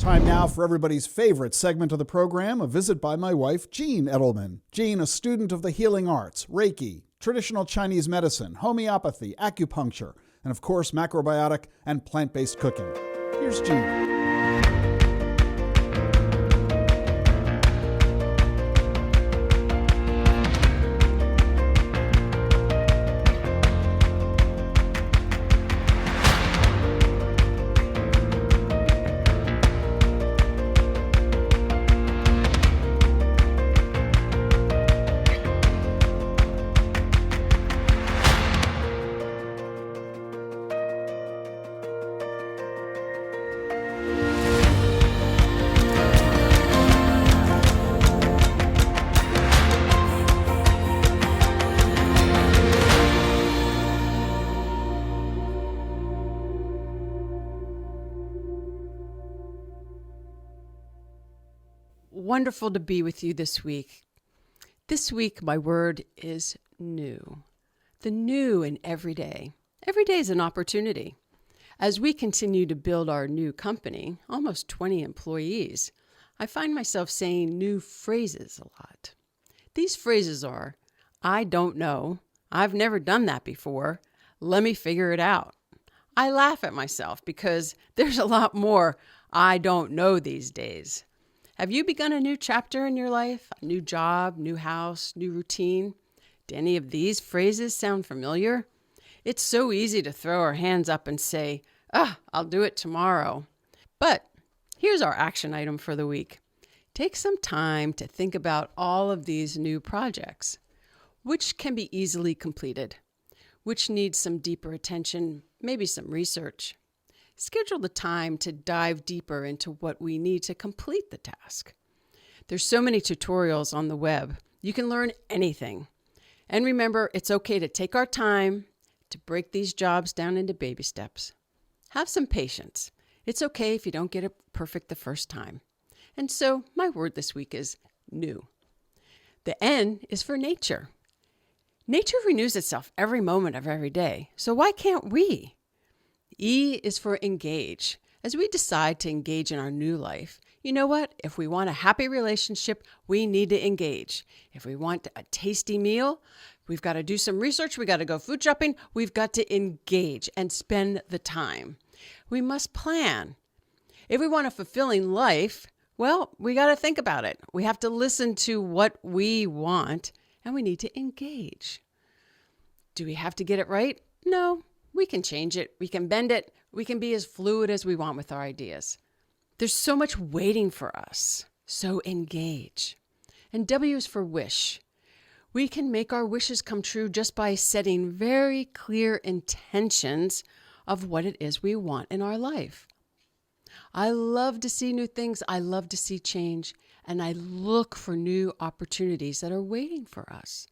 Time now for everybody's favorite segment of the program, a visit by my wife, Jean Edelman. Jean, a student of the healing arts, Reiki, traditional Chinese medicine, homeopathy, acupuncture, and of course, macrobiotic and plant-based cooking. Here's Jean. Wonderful to be with you this week. This week, my word is new. The new in every day. Every day is an opportunity. As we continue to build our new company, almost 20 employees, I find myself saying new phrases a lot. These phrases are, I don't know, I've never done that before, let me figure it out. I laugh at myself because there's a lot more I don't know these days. Have you begun a new chapter in your life? A new job, new house, new routine? Do any of these phrases sound familiar? It's so easy to throw our hands up and say, I'll do it tomorrow. But here's our action item for the week. Take some time to think about all of these new projects. Which can be easily completed? Which needs some deeper attention, maybe some research? Schedule the time to dive deeper into what we need to complete the task. There's so many tutorials on the web. You can learn anything. And remember, it's okay to take our time to break these jobs down into baby steps. Have some patience. It's okay if you don't get it perfect the first time. And so my word this week is new. The N is for nature. Nature renews itself every moment of every day. So why can't we? E is for engage. As we decide to engage in our new life, you know what? If we want a happy relationship, we need to engage. If we want a tasty meal, we've got to do some research. We got to go food shopping. We've got to engage and spend the time. We must plan. If we want a fulfilling life, well, we got to think about it. We have to listen to what we want, and we need to engage. Do we have to get it right? No. We can change it. We can bend it. We can be as fluid as we want with our ideas. There's so much waiting for us. So engage. And W is for wish. We can make our wishes come true just by setting very clear intentions of what it is we want in our life. I love to see new things. I love to see change. And I look for new opportunities that are waiting for us.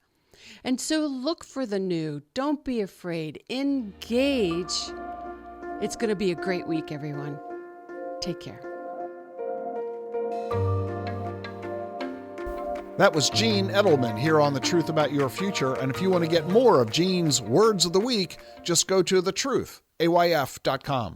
And so look for the new. Don't be afraid. Engage. It's going to be a great week, everyone. Take care. That was Jean Edelman here on The Truth About Your Future. And if you want to get more of Jean's Words of the Week, just go to thetruth, AYF.com.